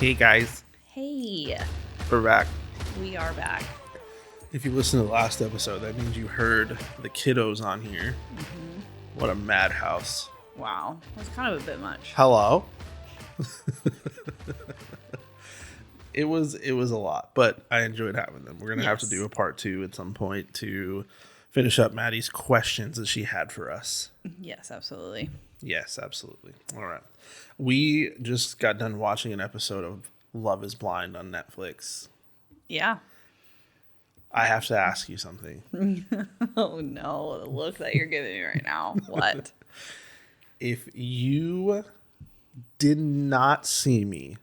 Hey guys, Hey, we're back. we are back. If you listen to the last episode, that means you heard the kiddos on here. What a madhouse. Wow, that's kind of a bit much. Hello. It was a lot, but I enjoyed having them. We're gonna have to do a part 2 at some point to finish up Maddie's questions that she had for us. Yes, absolutely. Yes, absolutely. All right. We just got done watching an episode of Love is Blind on Netflix. Yeah. I have to ask you something. Oh no, the look that you're giving me right now. What? If you did not see me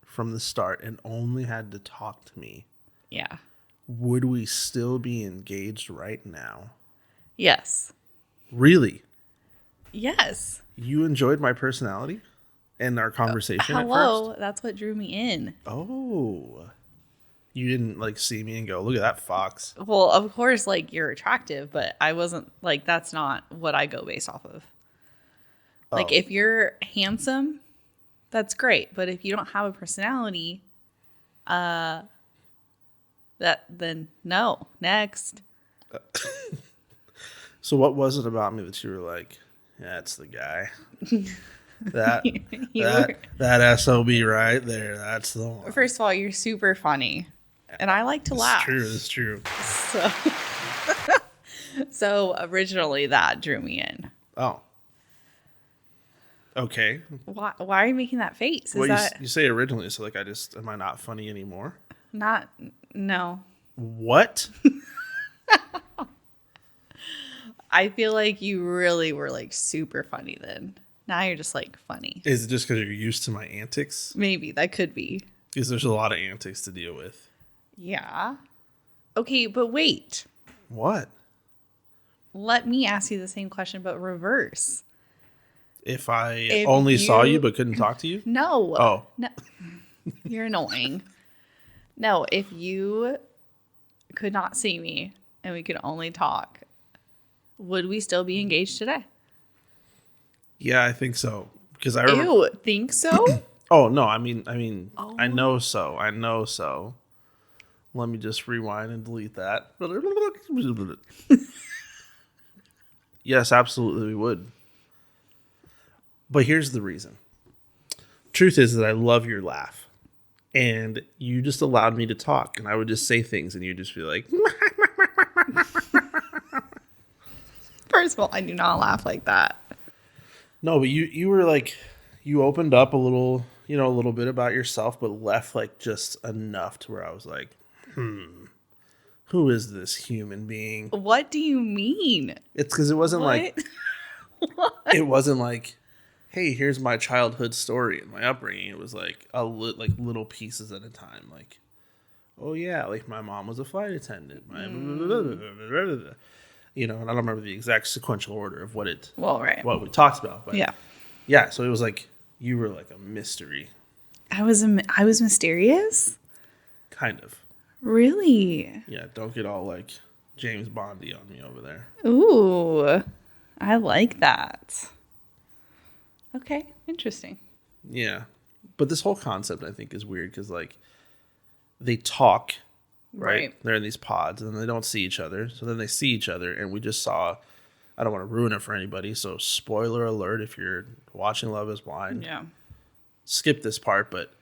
from the start and only had to talk to me, Yeah. would we still be engaged right now? Yes. Really? Yes. You enjoyed my personality and our conversation at Hello, first? that's what drew me in. Oh. You didn't like see me and go, look at that fox. Well, of course, like you're attractive, but I wasn't like that's not what I go based off of. Like if you're handsome, that's great, but if you don't have a personality, then no. Next. So what was it about me that you were like, that's the guy? That that SOB right there, that's the one. First of all, you're super funny, and I like to laugh. It's true. So originally that drew me in. Oh. Okay. Why are you making that face? Is Well, that you say originally, so like am I not funny anymore? not? No. What? I feel like you really were like super funny then. Now you're just like funny. Is it just because you're used to my antics? Maybe that could be. Because there's a lot of antics to deal with. Yeah. Okay, but wait. What? Let me ask you the same question, but reverse. If I If only saw you- you but couldn't talk to you? No. Oh. No. You're annoying. No, if you could not see me and we could only talk, would we still be engaged today? Yeah, I think so. Because I remember. Ew, think so? Oh no, I mean, I Oh. know so. I know so. Let me just rewind and delete that. Yes, absolutely we would. But here's the reason. Truth is that I love your laugh. And you just allowed me to talk, and I would just say things, and you'd just be like, First of all, I do not laugh like that. no, but you were like, you opened up a little bit about yourself, but left like just enough to where I was like, who is this human being? What do you mean? It's because it wasn't like, What? it wasn't like, hey, here's my childhood story and my upbringing. It was like like little pieces at a time. Like, oh yeah, like my mom was a flight attendant. You know, and I don't remember the exact sequential order of what we talked about. But yeah. So it was like you were like a mystery, I was mysterious? kind of. Really? Yeah, don't get all like James Bondy on me over there. Ooh, I like that. Okay, interesting. Yeah, but this whole concept I think is weird because like they talk, right? They're in these pods and they don't see each other. So then they see each other, and we just saw. I don't want to ruin it for anybody, so spoiler alert if you're watching Love is Blind. Yeah. Skip this part, but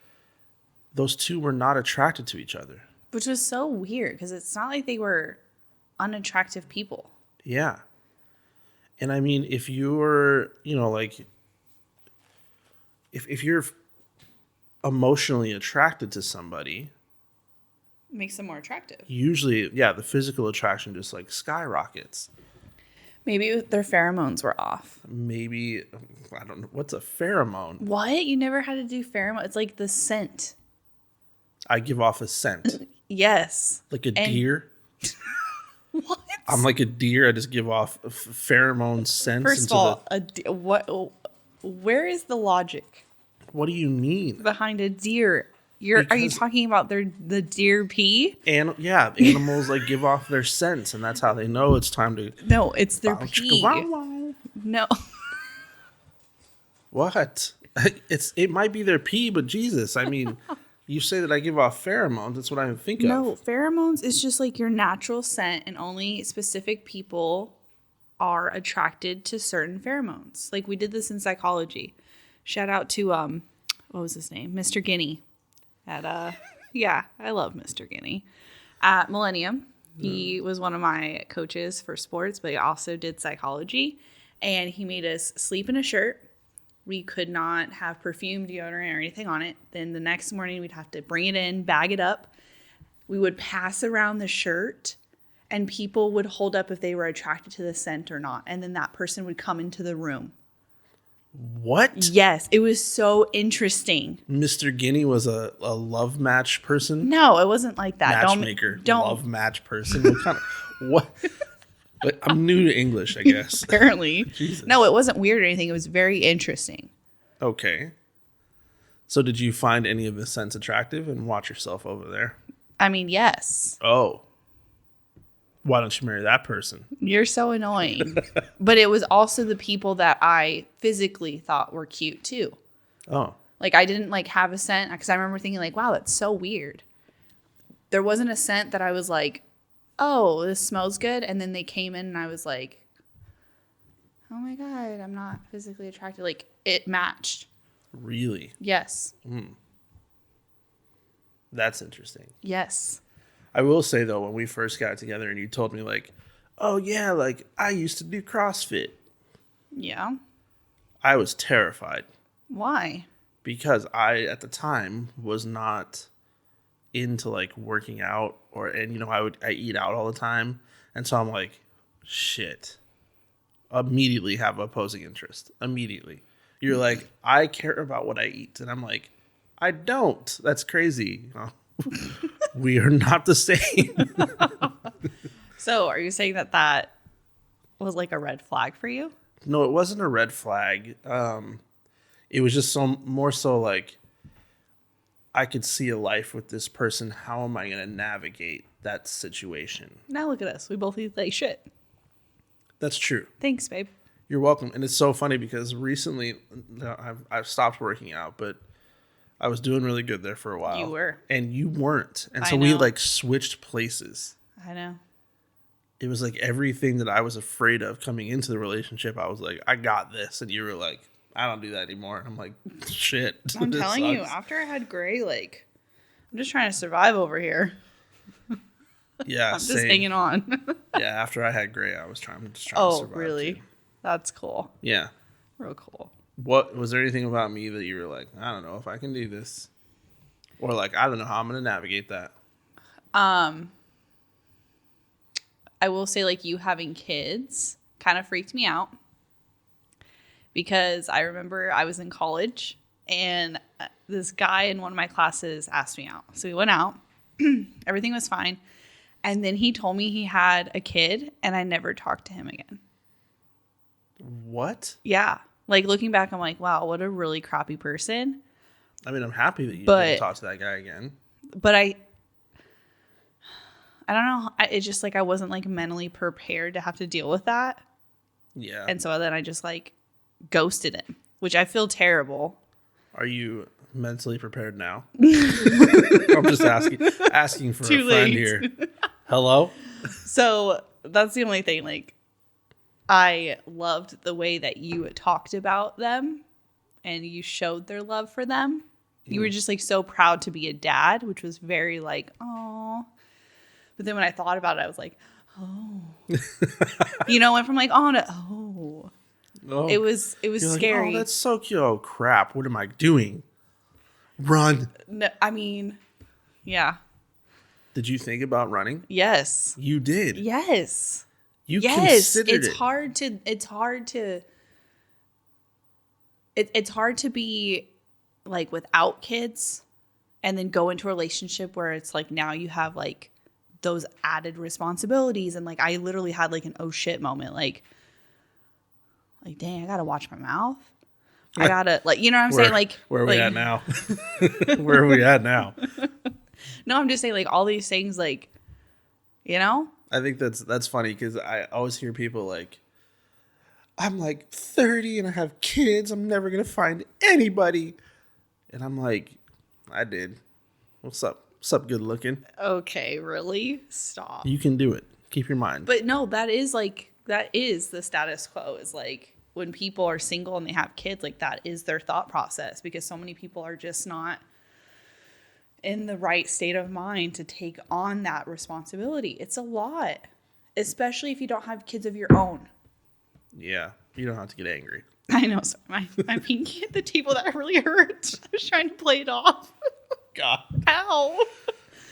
those two were not attracted to each other. Which was so weird because it's not like they were unattractive people. Yeah. And I mean, if you're, like, if you're emotionally attracted to somebody, It makes them more attractive. usually, yeah, the physical attraction just like skyrockets. Maybe their pheromones were off. Maybe, I don't know, what's a pheromone? What? You never had to do pheromone? It's like the scent. I give off a scent. Yes. Like a deer. What? I'm like a deer. I just give off pheromone scents. First of all, where is the logic What do you mean? behind a deer? Are you Because- talking about the deer pee? And yeah, animals like give off their scents, and that's how they know it's time to. No, it's their Bow, pee. chicka, wow, wow. No. What? It might be their pee, but Jesus, I mean, you say that I give off pheromones. That's what I think of. No, pheromones is just like your natural scent, and only specific people are attracted to certain pheromones. Like we did this in psychology. Shout out to what was his name? Mr. Guinea. Yeah, I love Mr. Guinea. At Millennium. He was one of my coaches for sports, but he also did psychology. And he made us sleep in a shirt. We could not have perfume, deodorant, or anything on it. Then the next morning, we'd have to bring it in, bag it up. We would pass around the shirt, and people would hold up if they were attracted to the scent or not. And then that person would come into the room. What? Yes, it was so interesting. Mr. Guinea was a love match person? No, it wasn't like that. Matchmaker. Don't Love match person? What kind of... What? But I'm new to English, I guess. Apparently. Jesus. No, it wasn't weird or anything. It was very interesting. Okay. So did you find any of the scents attractive and watch yourself over there? I mean, yes. Oh. Why don't you marry that person? You're so annoying. But it was also the people that I physically thought were cute too. Oh. Like I didn't like have a scent because I remember thinking like, wow, that's so weird. There wasn't a scent that I was like, oh, this smells good. And then they came in and I was like, oh my God, I'm not physically attracted. Like it matched. Really? Yes. That's interesting. Yes. I will say, though, when we first got together and you told me, like, oh, yeah, like, I used to do CrossFit. Yeah. I was terrified Why? because I, at the time, was not into, like, working out and, you know, I eat out all the time. And so I'm like, shit. Immediately have opposing interest. Immediately. You're like, I care about what I eat. And I'm like, I don't. That's crazy. We are not the same. So are you saying that that was like a red flag for you? No, it wasn't a red flag. It was just more so like I could see a life with this person. How am I going to navigate that situation? Now look at us. We both eat like shit. That's true. Thanks, babe. You're welcome. And it's so funny because recently I've stopped working out, but I was doing really good there for a while. You were. And you weren't. And I so we know. like switched places. I know. It was like everything that I was afraid of coming into the relationship. I was like, I got this. And you were like, I don't do that anymore. I'm like, shit. I'm telling you, after I had Gray, like, I'm just trying to survive over here. Yeah, I'm just hanging on. Yeah, after I had Gray, I was trying to survive. Oh, really? Too. That's cool. Yeah. Real cool. What was there anything about me that you were like, I don't know if I can do this, or like I don't know how I'm gonna navigate that? I will say like you having kids kind of freaked me out because I remember I was in college and this guy in one of my classes asked me out. So we went out, everything was fine, and then he told me he had a kid, and I never talked to him again. What? Yeah. Like looking back, I'm like, wow, what a really crappy person. I mean, I'm happy that you didn't talk to that guy again. But I don't know. It's just like I wasn't like mentally prepared to have to deal with that. Yeah. And so then I just like ghosted him, which I feel terrible. Are you mentally prepared now? I'm just asking for Too a friend late. here. Hello? So that's the only thing. Like, I loved the way that you talked about them and you showed their love for them. You were just like so proud to be a dad, which was very like, oh. But then when I thought about it, I was like, oh. You know, went from like, oh to oh. Oh. It was You're scary. Like, oh, that's so cute. Oh, crap. What am I doing? Run. No, I mean, yeah. Did you think about running? Yes. You did. Yes. You yes. considered It's it. It's hard to be like without kids and then go into a relationship where it's like now you have like those added responsibilities, and like I literally had like an oh shit moment, like dang, I gotta watch my mouth. I gotta like, you know what I'm saying? Like where are we at now? Where are we at now? No, I'm just saying like all these things, like, you know? I think that's funny because I always hear people like, I'm like 30 and I have kids. I'm never going to find anybody. And I'm like, I did. What's up? What's up, good looking? Okay, really? Stop. You can do it. Keep your mind. But no, that is the status quo, is like when people are single and they have kids, like that is their thought process, because so many people are just not in the right state of mind to take on that responsibility. It's a lot, especially if you don't have kids of your own. Yeah, you don't have to get angry. I know. Sorry, my pinky hit the table. That really hurt. I was trying to play it off. God. Ow.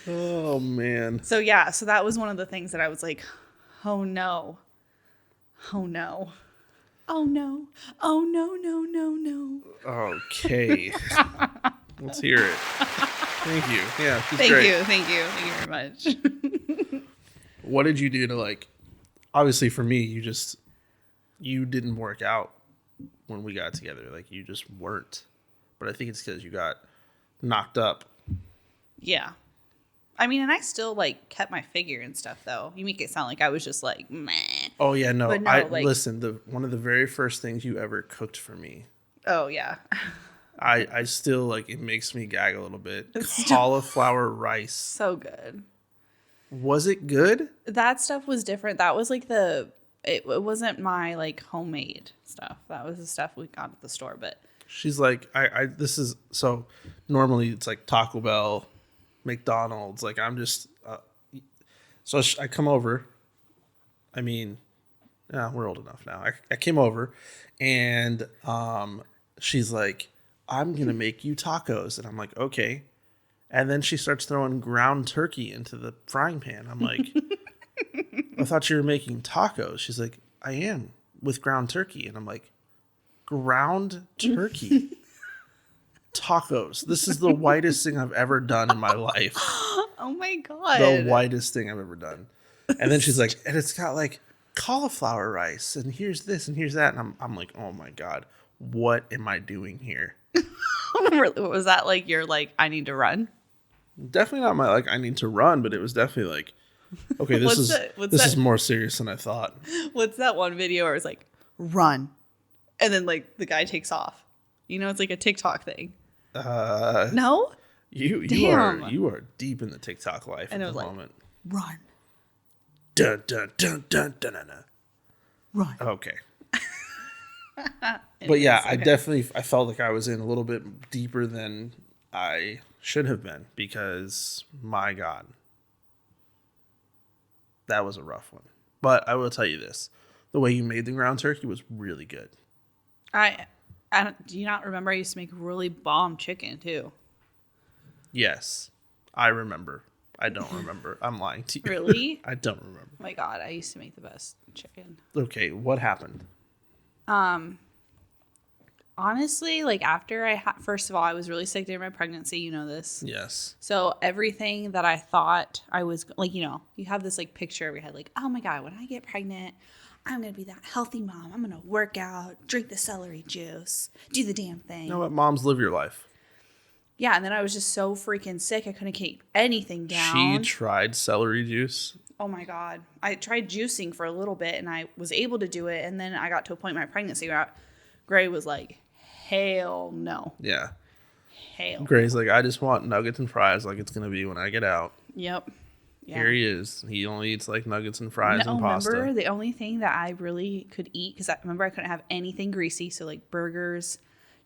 Oh, man. So yeah, so that was one of the things that I was like, oh no. Oh no. Oh no. Oh no, no, no, no. Okay. Let's hear it. Thank you. Yeah, Thank you. Thank you very much. What did you do to, like, obviously for me, you didn't work out when we got together. Like, you just weren't. But I think it's because you got knocked up. Yeah. I mean, and I still, like, kept my figure and stuff, though. You make it sound like I was just, like, meh. Oh, yeah, no. But no, listen, one of the very first things you ever cooked for me. Oh, yeah. I still, like, it makes me gag a little bit. Cauliflower rice. So good. Was it good? That stuff was different. That was, like, it wasn't my, like, homemade stuff. That was the stuff we got at the store, but. She's like, this is, so normally it's like Taco Bell, McDonald's. Like, I'm just, so I come over. I mean, yeah, we're old enough now. I came over and she's like, I'm going to make you tacos. And I'm like, okay. And then she starts throwing ground turkey into the frying pan. I'm like, I thought you were making tacos. She's like, I am, with ground turkey. And I'm like, ground turkey tacos. This is the whitest thing I've ever done in my life. Oh my God. The whitest thing I've ever done. And then she's like, and it's got like cauliflower rice, and here's this and here's that. And I'm like, oh my God, what am I doing here? Was that like you're like, I need to run? Definitely not my like I need to run, but it was definitely like, okay, this is more serious than I thought. What's that one video where it's like, run, and then like the guy takes off? You know, it's like a TikTok thing. No? You are deep in the TikTok life at the moment. Run. Dun dun dun dun dun dun. Run. Okay. But yeah, okay. I felt like I was in a little bit deeper than I should have been, because my God, that was a rough one. But I will tell you this, the way you made the ground turkey was really good. Do you not remember I used to make really bomb chicken too? Yes, I remember. I don't remember. I'm lying to you. Really? I don't remember. Oh my God, I used to make the best chicken. Okay, what happened? Honestly, like after first of all, I was really sick during my pregnancy. You know this. Yes. So everything that I thought I was like, you know, you have this like picture we had like, oh my God, when I get pregnant, I'm going to be that healthy mom. I'm going to work out, drink the celery juice, do the damn thing. You know what? Moms, live your life. Yeah. And then I was just so freaking sick. I couldn't keep anything down. She tried celery juice. Oh my God. I tried juicing for a little bit and I was able to do it. And then I got to a point in my pregnancy where Gray was like, hell no. Yeah. Hell. Gray's like, I just want nuggets and fries like it's going to be when I get out. Yep. Yeah. Here he is. He only eats like nuggets and fries and pasta. Remember, the only thing that I really could eat, because I couldn't have anything greasy. So like burgers,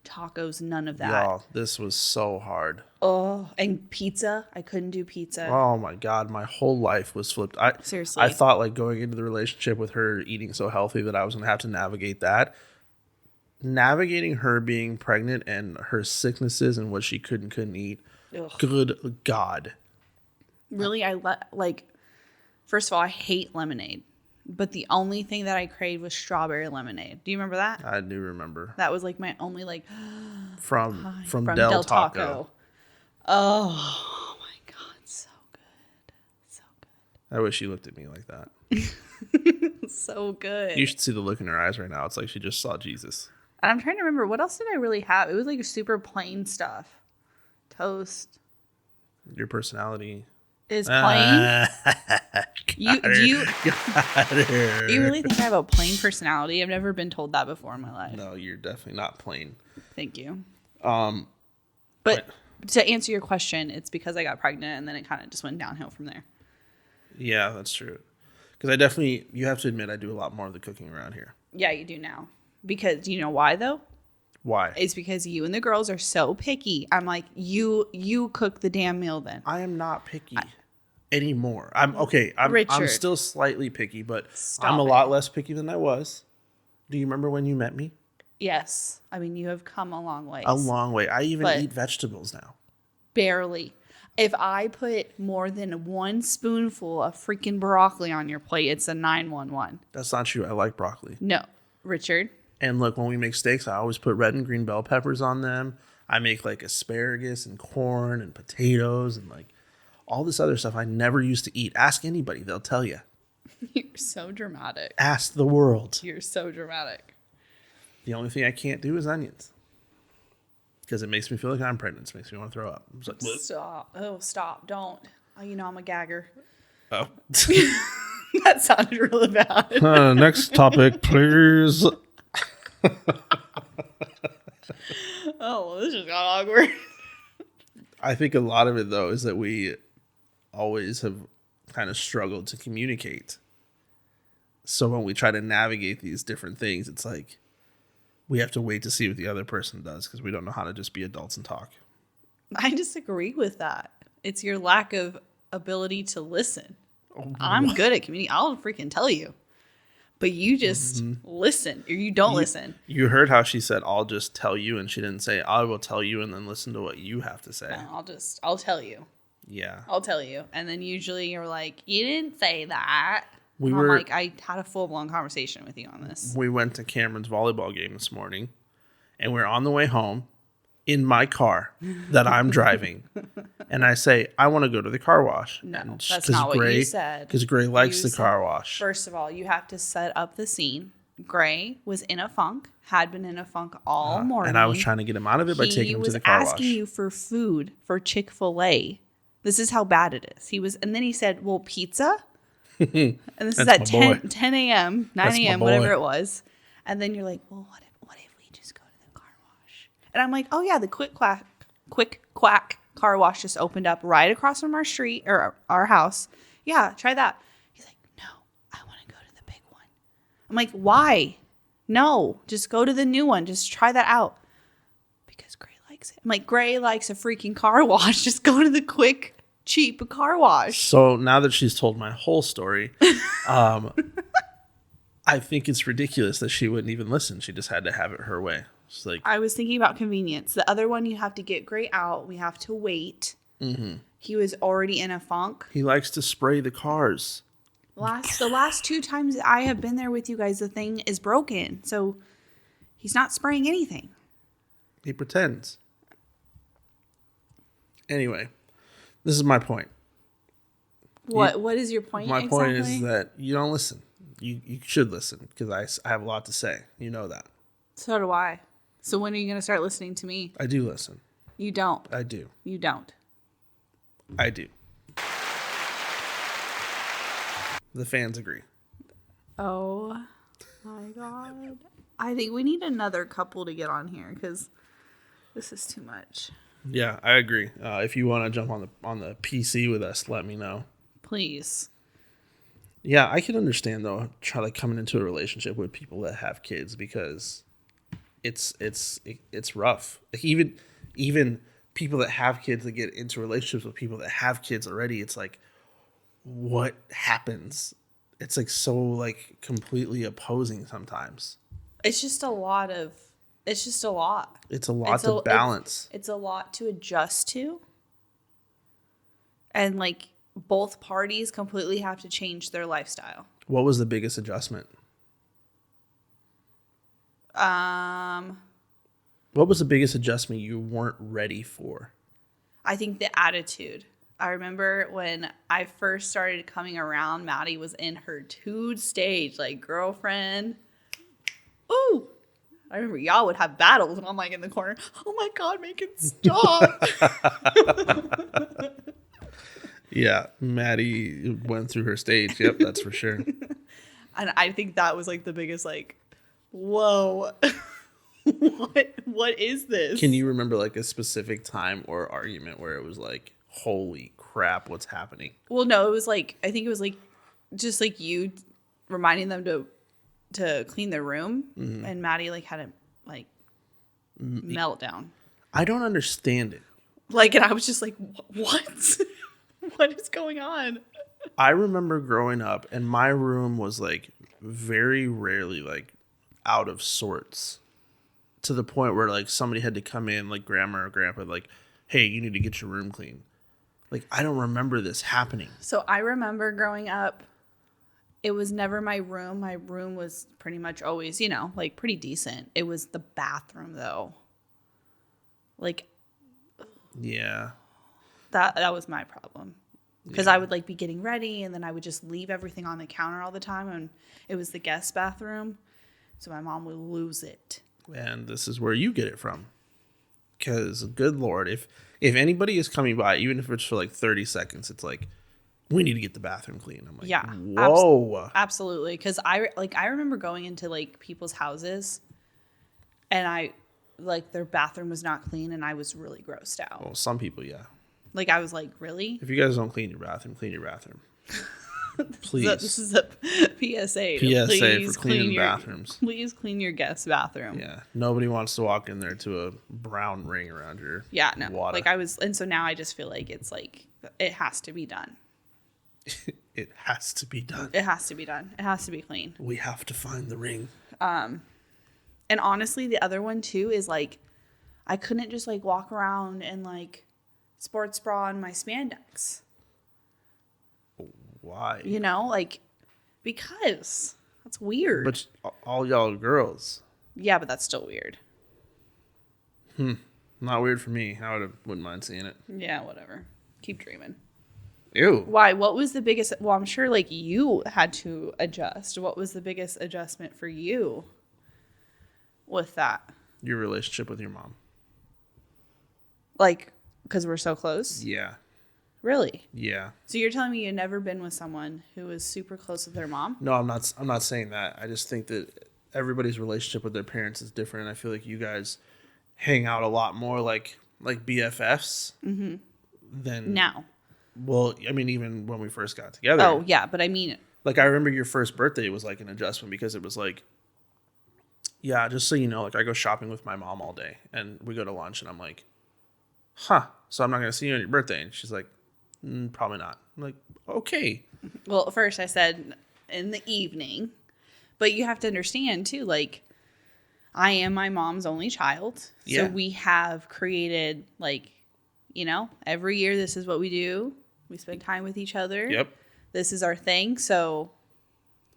tacos, none of that. Y'all, this was so hard. Oh, and pizza. I couldn't do pizza. Oh my God. My whole life was flipped. Seriously. I thought like going into the relationship with her eating so healthy that I was going to have to navigate that. Navigating her being pregnant and her sicknesses and what she could and couldn't eat. Ugh. Good God. Really, first of all, I hate lemonade. But the only thing that I craved was strawberry lemonade. Do you remember that? I do remember. That was like my only like from Del Taco. Oh my God, so good. So good. I wish she looked at me like that. So good. You should see the look in her eyes right now. It's like she just saw Jesus. And I'm trying to remember, what else did I really have? It was like super plain stuff. Toast. Your personality is plain. You really think I have a plain personality? I've never been told that before in my life. No, you're definitely not plain. Thank you. But to answer your question, it's because I got pregnant and then it kind of just went downhill from there. Yeah, that's true. Because you have to admit, I do a lot more of the cooking around here. Yeah, you do now. Because do you know why though? Why? It's because you and the girls are so picky. I'm like, you cook the damn meal then. I am not picky anymore. I'm still slightly picky, but I'm a lot less picky than I was. Do you remember when you met me? Yes. I mean, you have come a long way. A long way. I even eat vegetables now. Barely. If I put more than one spoonful of freaking broccoli on your plate, it's a 911. That's not true. I like broccoli. No. Richard. And look, when we make steaks, I always put red and green bell peppers on them. I make like asparagus and corn and potatoes and like all this other stuff I never used to eat. Ask anybody. They'll tell you. You're so dramatic. Ask the world. You're so dramatic. The only thing I can't do is onions. Because it makes me feel like I'm pregnant. It makes me want to throw up. I'm like, stop. Oh, stop. Don't. Oh, you know I'm a gagger. Oh. That sounded really bad. Next topic, please. Oh, well, this just got awkward. I think a lot of it, though, is that we always have kind of struggled to communicate. So when we try to navigate these different things, it's like we have to wait to see what the other person does because we don't know how to just be adults and talk. I disagree with that. It's your lack of ability to listen. I'm good at communicating. I'll freaking tell you. But you just listen or you don't listen. You heard how she said, I'll just tell you. And she didn't say, I will tell you and then listen to what you have to say. No, I'll tell you. Yeah. I'll tell you. And then usually you're like, you didn't say that. I'm like, I had a full-blown conversation with you on this. We went to Cameron's volleyball game this morning, and we're on the way home in my car that I'm driving. And I say, I want to go to the car wash. No, that's not what you said. Because Gray likes the car wash. First of all, you have to set up the scene. Gray was in a funk, had been in a funk all morning. And I was trying to get him out of it by taking him to the car wash. He was asking you for food for Chick-fil-A. This is how bad it is. And then he said, well, pizza? And this is at 10 a.m., 9 a.m., whatever it was. And then you're like, well, what if we just go to the car wash? And I'm like, oh, yeah, the quick quack car wash just opened up right across from our street or our house. Yeah, try that. He's like, no, I want to go to the big one. I'm like, why? No, just go to the new one. Just try that out. Because Gray likes it. I'm like, Gray likes a freaking car wash. Just go to the quick cheap car wash. So now that she's told my whole story, I think it's ridiculous that she wouldn't even listen. She just had to have it her way. It's like, I was thinking about convenience. The other one, you have to get Gray out. We have to wait. Mm-hmm. He was already in a funk. He likes to spray the cars. The last 2 times I have been there with you guys, the thing is broken. So he's not spraying anything. He pretends. Anyway. This is my point. What is your point? My point is that you don't listen. You should listen because I have a lot to say. You know that. So do I. So when are you going to start listening to me? I do listen. You don't. I do. You don't. I do. The fans agree. Oh my God. I think we need another couple to get on here because this is too much. Yeah, I agree. If you want to jump on the PC with us, let me know. Please. Yeah, I can understand though, coming into a relationship with people that have kids because it's rough. Like even people that have kids that get into relationships with people that have kids already, it's like, what happens? It's like so like completely opposing sometimes. It's just a lot. It's a lot to balance. It's a lot to adjust to. And like both parties completely have to change their lifestyle. What was the biggest adjustment? What was the biggest adjustment you weren't ready for? I think the attitude. I remember when I first started coming around, Maddie was in her dude stage, like girlfriend. Ooh. I remember y'all would have battles and I'm like in the corner, oh my God, make it stop. Yeah, Maddie went through her stage. Yep, that's for sure. And I think that was like the biggest like, whoa, what is this? Can you remember like a specific time or argument where it was like, holy crap, what's happening? Well, no, it was like, I think it was like just like you reminding them to clean their room, and Maddie like had a like meltdown. I don't understand it. Like, and I was just like, what? What is going on? I remember growing up and my room was like very rarely like out of sorts, to the point where like somebody had to come in, like grandma or grandpa, like, hey, you need to get your room clean. Like, I don't remember this happening. So I remember growing up, it was never my room. My room was pretty much always, like pretty decent. It was the bathroom though. Like, Yeah. that was my problem. Because I would like be getting ready and then I would just leave everything on the counter all the time, and it was the guest bathroom. So my mom would lose it. And this is where you get it from. Because, good Lord, if anybody is coming by, even if it's for like 30 seconds, it's like, we need to get the bathroom clean. I'm like, yeah, whoa. Absolutely. Because I remember going into like people's houses and their bathroom was not clean and I was really grossed out. Well, some people, yeah. Like, I was like, really? If you guys don't clean your bathroom, clean your bathroom. Please. This is a PSA. PSA for cleaning bathrooms. Please clean your guest bathroom. Yeah. Nobody wants to walk in there to a brown ring around your water. Like and so now I just feel like it's like, it has to be done. It has to be done. It has to be done. It has to be clean. We have to find the ring. And honestly, the other one too is like, I couldn't just like walk around and like sports bra and my spandex. Why? Like, because that's weird. But all y'all are girls. Yeah, but that's still weird. Not weird for me. I wouldn't mind seeing it. Yeah, whatever. Keep dreaming. Ew. Why? What was the biggest? Well, I'm sure like you had to adjust. What was the biggest adjustment for you with that? Your relationship with your mom. Like, because we're so close? Yeah. Really? Yeah. So you're telling me you've never been with someone who was super close with their mom? No, I'm not saying that. I just think that everybody's relationship with their parents is different. And I feel like you guys hang out a lot more like BFFs than now. Well, I mean, even when we first got together. Oh, yeah, but I mean, like, I remember your first birthday was like an adjustment, because it was like, yeah, just so you know, like, I go shopping with my mom all day and we go to lunch and I'm like, so I'm not going to see you on your birthday. And she's like, probably not. I'm like, okay. Well, at first I said in the evening, but you have to understand too, like, I am my mom's only child. Yeah. So we have created, like, every year this is what we do. We spend time with each other. Yep. This is our thing. So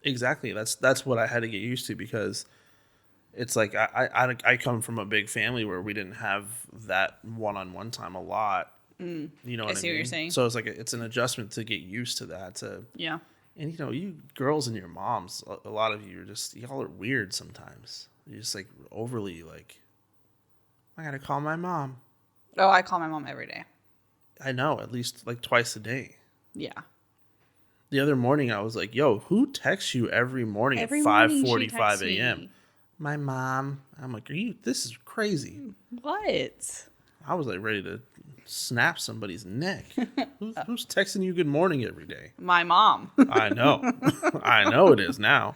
exactly. That's what I had to get used to, because it's like I come from a big family where we didn't have that one-on-one time a lot. You know what I see mean? what you're saying. So it's like it's an adjustment to get used to that. Yeah. And you girls and your moms, a lot of you are just, y'all are weird sometimes. You're just like overly like, I gotta call my mom. Oh, I call my mom every day. I know, at least like twice a day. Yeah. The other morning I was like, yo, who texts you every morning at 5:45 a.m.? My mom. I'm like, this is crazy. What? I was like ready to snap somebody's neck. Who's texting you good morning every day? My mom. I know. I know it is now.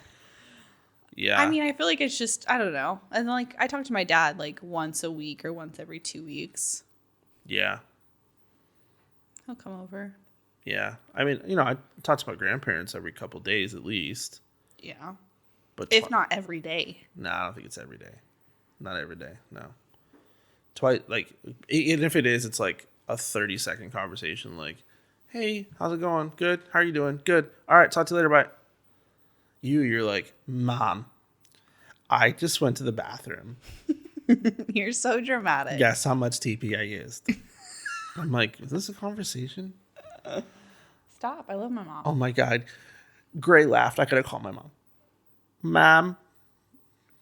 Yeah. I mean, I feel like it's just, I don't know. And like, I talk to my dad like once a week or once every 2 weeks. Yeah. He'll come over. Yeah. I mean, I talk to my grandparents every couple days at least. Yeah. But if not every day. No, I don't think it's every day. Not every day. No. Twice, like, even if it is, it's like a 30-second conversation. Like, hey, how's it going? Good. How are you doing? Good. All right. Talk to you later. Bye. You're like, Mom, I just went to the bathroom. You're so dramatic. Guess how much TP I used. I'm like, is this a conversation? Stop. I love my mom. Oh my God. Gray laughed. I could have called my mom. Mom.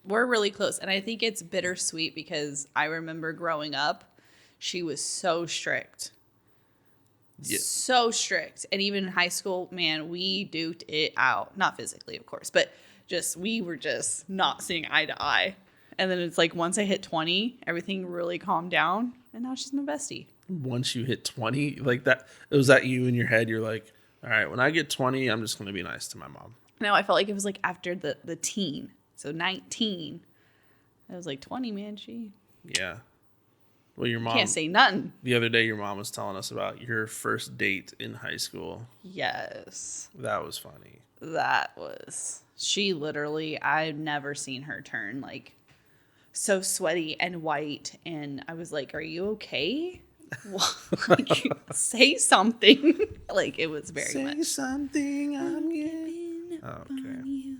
We're really close. And I think it's bittersweet because I remember growing up, she was so strict. Yeah. So strict. And even in high school, man, we duked it out. Not physically, of course, but we were just not seeing eye to eye. And then it's like once I hit 20, everything really calmed down. And now she's my bestie. Once you hit 20, like that, it was that you in your head, you're like, all right, when I get 20, I'm just going to be nice to my mom. No, I felt like it was like after the teen. So 19. I was like 20, man. Yeah. Well, your mom can't say nothing. The other day, your mom was telling us about your first date in high school. Yes. That was funny. She literally, I've never seen her turn like so sweaty and white. And I was like, are you okay? Like, say something. Like, it was very much. Say something, I'm getting. Okay.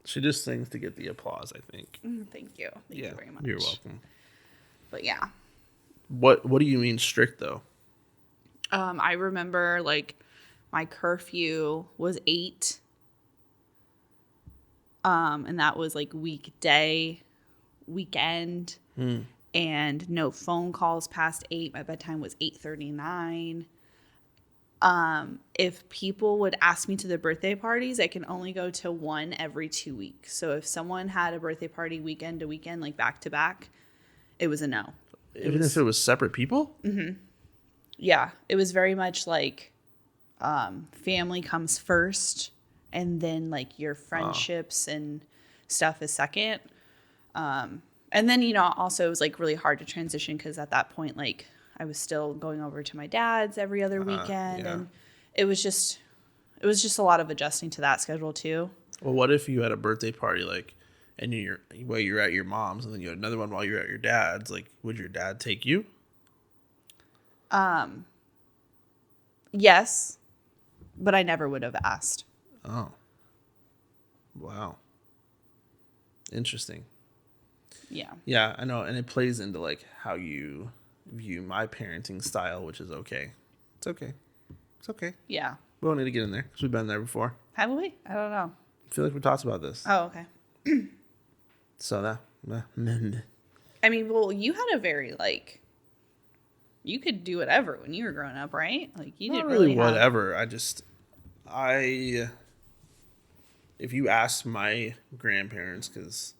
She just sings to get the applause, I think. Thank you. Thank you very much. You're welcome. But yeah. What do you mean strict, though? I remember, like, my curfew was 8. And that was, like, weekday, weekend. And no phone calls past 8. My bedtime was 8:39. If people would ask me to the birthday parties, I can only go to one every 2 weeks. So if someone had a birthday party weekend to weekend, like back to back, it was a no. Even if it was separate people? Mm-hmm. Yeah. It was very much like family comes first, and then like your friendships and stuff is second. And then, also it was like really hard to transition because at that point, like I was still going over to my dad's every other weekend. Yeah. And it was just a lot of adjusting to that schedule too. Well, what if you had a birthday party, like, and you're at your mom's, and then you had another one while you're at your dad's? Like, would your dad take you? Yes, but I never would have asked. Oh. Wow. Interesting. Yeah. Yeah, I know. And it plays into like how you view my parenting style, which is okay. It's okay. It's okay. Yeah. We don't need to get in there because we've been there before. Have we? I don't know. I feel like we talked about this. Oh, okay. So that. I mean, well, you had a very like, you could do whatever when you were growing up, right? Like you didn't really have... whatever. If you ask my grandparents, because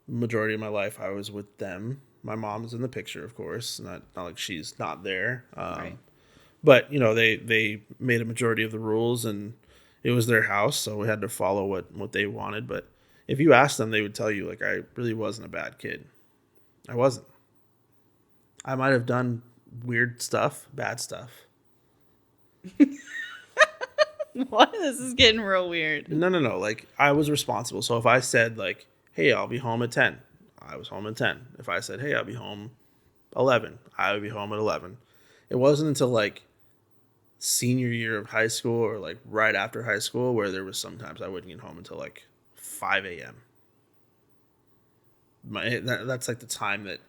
majority of my life I was with them. My mom's in the picture, of course. Not like she's not there. Right. But they made a majority of the rules, and it was their house, so we had to follow what they wanted. But if you asked them, they would tell you like I really wasn't a bad kid. I wasn't. I might have done weird stuff, bad stuff. What? This is getting real weird. No. Like, I was responsible. So if I said, like, hey, I'll be home at 10, I was home at 10. If I said, hey, I'll be home 11, I would be home at 11. It wasn't until, like, senior year of high school or, like, right after high school where there was sometimes I wouldn't get home until, like, 5 a.m. That's, like, the time that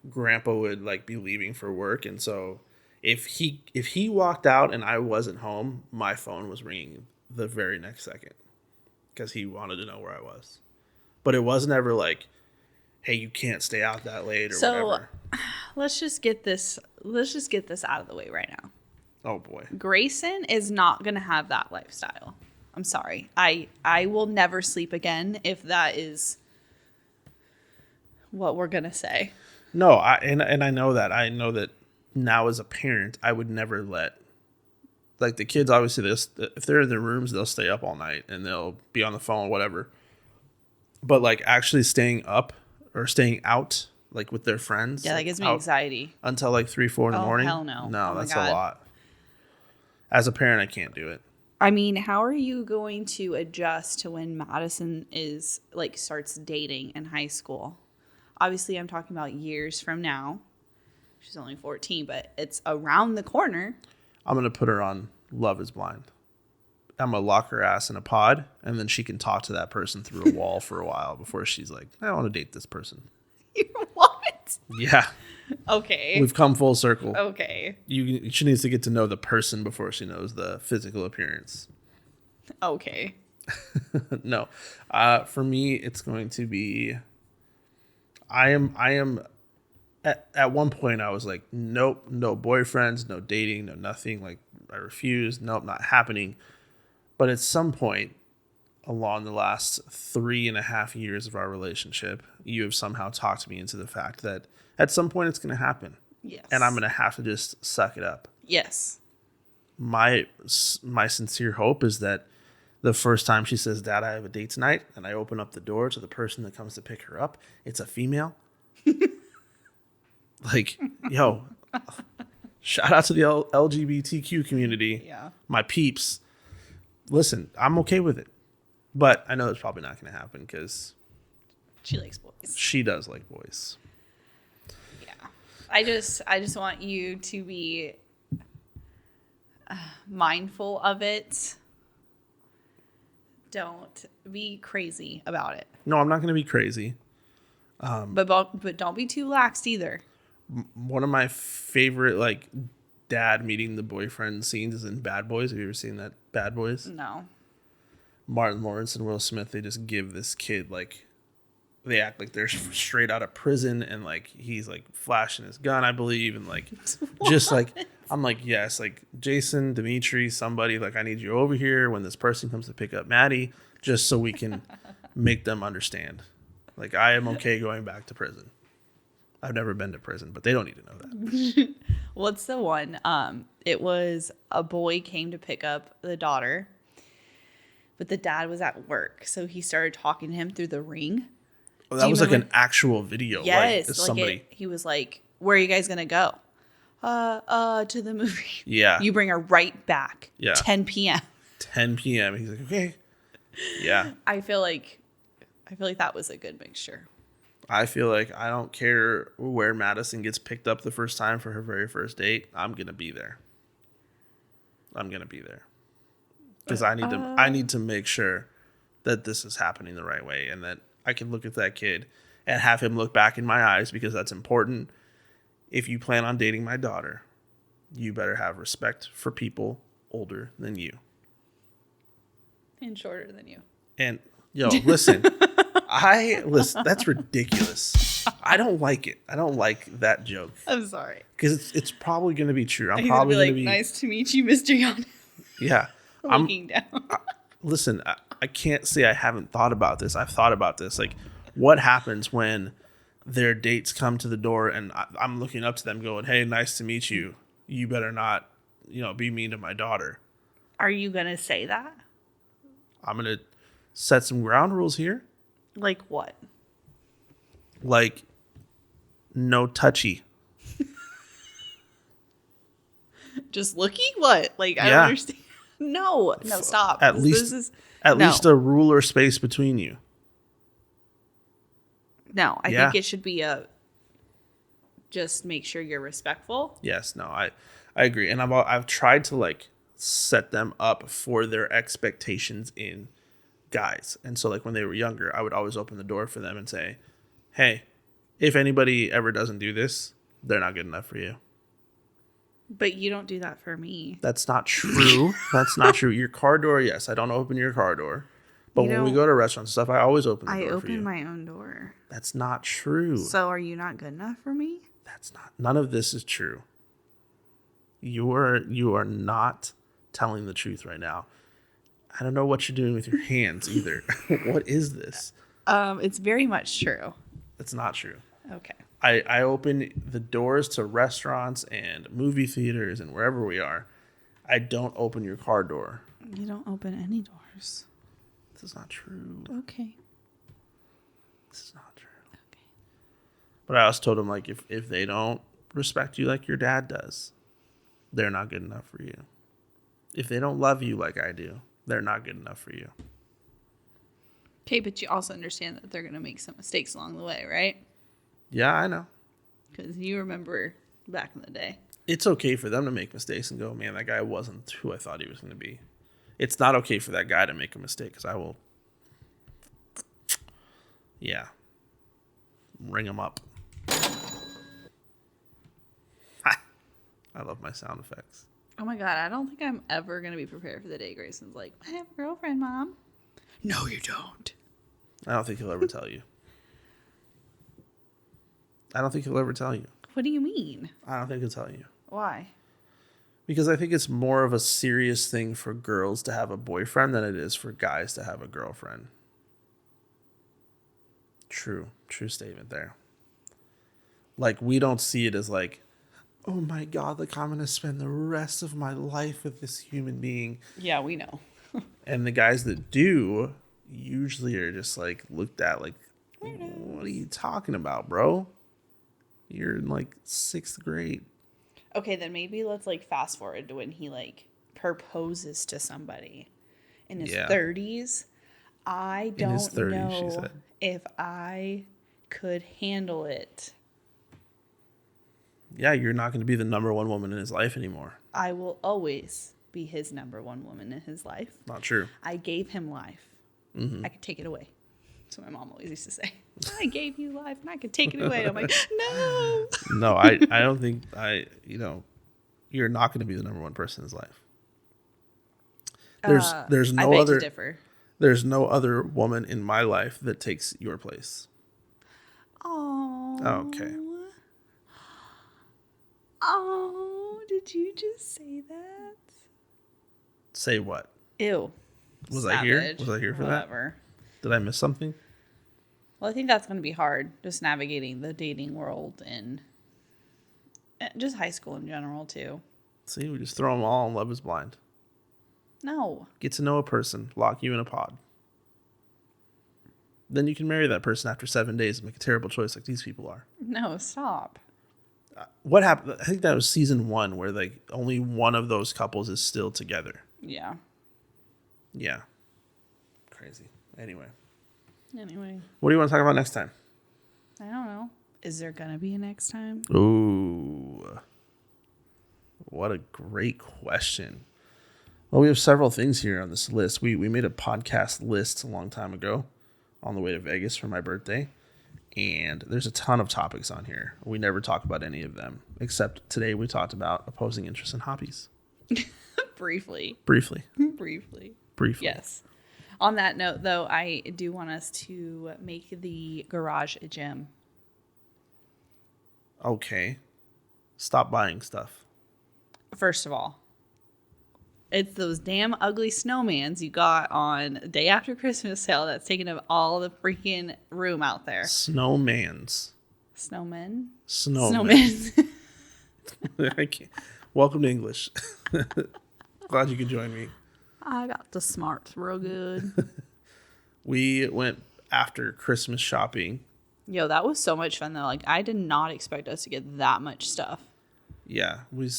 Grandpa would, like, be leaving for work. And so... If he walked out and I wasn't home, my phone was ringing the very next second because he wanted to know where I was. But it wasn't ever like, hey, you can't stay out that late or whatever. let's just get this out of the way right now. Oh boy. Grayson is not going to have that lifestyle. I'm sorry. I will never sleep again if that is what we're going to say. No, I know that. I know that. Now as a parent, I would never let, like, the kids, obviously, if they're in their rooms, they'll stay up all night and they'll be on the phone, whatever. But, like, actually staying up or staying out, like, with their friends. Yeah, that gives me anxiety. Until, like, 3, 4 in the morning. Hell no. No, oh that's a lot. As a parent, I can't do it. I mean, how are you going to adjust to when Madison is, like, starts dating in high school? Obviously, I'm talking about years from now. She's only 14, but it's around the corner. I'm going to put her on Love is Blind. I'm going to lock her ass in a pod, and then she can talk to that person through a wall for a while before she's like, I don't want to date this person. What? Yeah. Okay. We've come full circle. Okay. She needs to get to know the person before she knows the physical appearance. Okay. No. For me, it's going to be... I am at one point I was like, nope, no boyfriends, no dating, no nothing. Like I refused. Nope, not happening. But at some point along the last 3.5 years of our relationship, you have somehow talked me into the fact that at some point it's going to happen. Yes. And I'm going to have to just suck it up. Yes. My sincere hope is that the first time she says, Dad, I have a date tonight, and I open up the door to the person that comes to pick her up, it's a female. Like, yo, shout out to the LGBTQ community. Yeah. My peeps. Listen, I'm okay with it. But I know it's probably not going to happen because she likes boys. She does like boys. Yeah. I just want you to be mindful of it. Don't be crazy about it. No, I'm not going to be crazy. But don't be too lax either. One of my favorite like dad meeting the boyfriend scenes is in Bad Boys. Have you ever seen that Bad Boys? No. Martin Lawrence and Will Smith, they just give this kid like, they act like they're straight out of prison, and like he's like flashing his gun, I believe, and like just like I'm like, yes, like Jason, Dimitri, somebody, like I need you over here when this person comes to pick up Maddie, just so we can make them understand. Like I am okay going back to prison. I've never been to prison, but they don't need to know that. What's the one? It was a boy came to pick up the daughter, but the dad was at work, so he started talking to him through the Ring. Well, that was like an actual video. Yes, like somebody. He was like, "Where are you guys gonna go?" To the movie. Yeah. You bring her right back. Yeah. 10 p.m. 10 p.m. He's like, okay. Yeah. I feel like that was a good mixture. I feel like I don't care where Madison gets picked up the first time for her very first date. I'm going to be there. Because I need to make sure that this is happening the right way, and that I can look at that kid and have him look back in my eyes, because that's important. If you plan on dating my daughter, you better have respect for people older than you. And shorter than you. And yo, listen. That's ridiculous. I don't like it. I don't like that joke. I'm sorry. Because it's probably going to be true. I'm He's probably going to be nice to meet you, Mr. Yon. Yeah. Looking down. Listen, I can't say I haven't thought about this. I've thought about this. Like, what happens when their dates come to the door and I'm looking up to them going, hey, nice to meet you. You better not, be mean to my daughter. Are you going to say that? I'm going to set some ground rules here. Like what? Like, no touchy. Just looky? What? Like, I don't understand. No, stop. At least a ruler space between you. No, I think it should be just make sure you're respectful. Yes, no, I agree. And I've tried to like set them up for their expectations in guys. And so like when they were younger, I would always open the door for them and say, hey, if anybody ever doesn't do this, they're not good enough for you. But you don't do that for me. That's not true. That's not true. Your car door, yes, I don't open your car door. But when we go to restaurants and stuff, I always open the door for you. I open my own door. That's not true. So are you not good enough for me? None of this is true. You are not telling the truth right now. I don't know what you're doing with your hands either. What is this? It's very much true. It's not true. Okay. I open the doors to restaurants and movie theaters and wherever we are. I don't open your car door. You don't open any doors. This is not true. Okay. This is not true. Okay. But I also told him, like, if they don't respect you like your dad does, they're not good enough for you. If they don't love you like I do, they're not good enough for you. Okay, but you also understand that they're going to make some mistakes along the way, right? Yeah, I know. Because you remember back in the day. It's okay for them to make mistakes and go, man, that guy wasn't who I thought he was going to be. It's not okay for that guy to make a mistake, because I will, ring him up. I love my sound effects. Oh my God, I don't think I'm ever going to be prepared for the day Grayson's like, I have a girlfriend, Mom. No, you don't. I don't think he'll ever tell you. I don't think he'll ever tell you. What do you mean? I don't think I'll tell you. Why? Because I think it's more of a serious thing for girls to have a boyfriend than it is for guys to have a girlfriend. True statement there. Like, we don't see it as like, oh my God, like I'm going to spend the rest of my life with this human being. Yeah, we know. And the guys that do usually are just like looked at like, what are you talking about, bro? You're in like 6th grade. Okay, then maybe let's like fast forward to when he like proposes to somebody in his 30s. I don't know if I could handle it. Yeah, you're not going to be the number one woman in his life anymore. I will always be his number one woman in his life. Not true. I gave him life. I could take it away. That's what my mom always used to say. I gave you life and I could take it away. I'm like, no. No, I don't think you're not going to be the number one person in his life. There's no I beg other to differ. There's no other woman in my life that takes your place. Oh. Okay. Oh, did you just say that? Say what? Ew. Was Savage. I here? Was I here for Whatever. that? Did I miss something? Well, I think that's going to be hard, just navigating the dating world and just high school in general, too. See, we just throw them all and Love is Blind. No. Get to know a person, lock you in a pod. Then you can marry that person after 7 days and make a terrible choice like these people are. No, stop. What happened? I think that was season 1 where like only one of those couples is still together. Yeah. Yeah. Crazy. Anyway. What do you want to talk about next time? I don't know. Is there going to be a next time? Ooh. What a great question. Well, we have several things here on this list. We made a podcast list a long time ago on the way to Vegas for my birthday. And there's a ton of topics on here. We never talk about any of them, except today we talked about opposing interests and hobbies. Briefly. Yes. On that note, though, I do want us to make the garage a gym. Okay. Stop buying stuff. First of all, it's those damn ugly snowmans you got on day after Christmas sale that's taking up all the freaking room out there. Snowmans. Snowmen? Snowmen. I can't. Welcome to English. Glad you could join me. I got the smarts real good. We went after Christmas shopping. Yo, that was so much fun though. Like, I did not expect us to get that much stuff. Yeah, we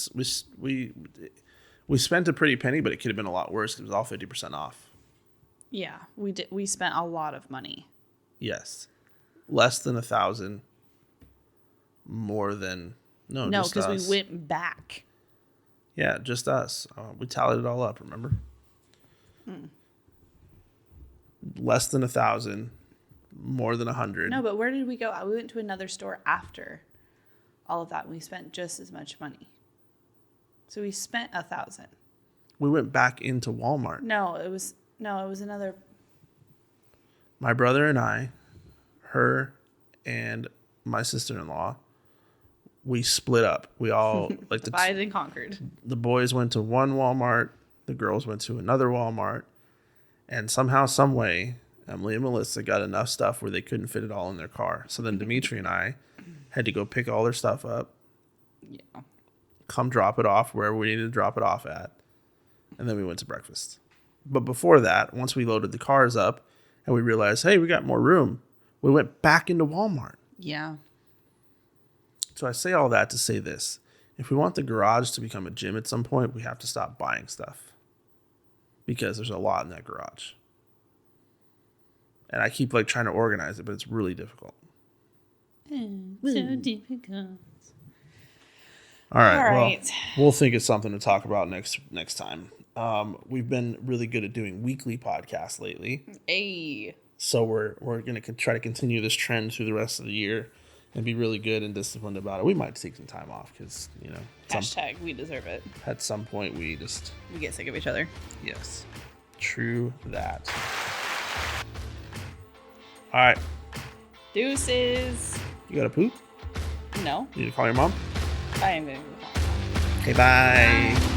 spent a pretty penny, but it could have been a lot worse because it was all 50% off. Yeah, we did. We spent a lot of money. Yes, less than 1,000. More than no, because we went back. Yeah, just us. We tallied it all up. Remember? Less than 1,000, more than 100. No, but where did we go? We went to another store after all of that. We spent just as much money. So we spent 1,000. We went back into Walmart. It was another. My brother and I, her and my sister-in-law, we split up. We all like divided and conquered. The boys went to one Walmart, the girls went to another Walmart, and somehow, some way, Emily and Melissa got enough stuff where they couldn't fit it all in their car. So then Dimitri and I had to go pick all their stuff up. Yeah. Come drop it off wherever we needed to drop it off at. And then we went to breakfast. But before that, once we loaded the cars up and we realized, hey, we got more room, we went back into Walmart. Yeah. So I say all that to say this. If we want the garage to become a gym at some point, we have to stop buying stuff. Because there's a lot in that garage. And I keep like trying to organize it, but it's really difficult. So difficult. All right. Well, we'll think of something to talk about next time. We've been really good at doing weekly podcasts lately. Hey. So we're going to try to continue this trend through the rest of the year and be really good and disciplined about it. We might take some time off because, hashtag we deserve it. At some point we get sick of each other. Yes. True that. All right. Deuces. You got to poop? No. No. You need to call your mom? I am going to. Okay, bye.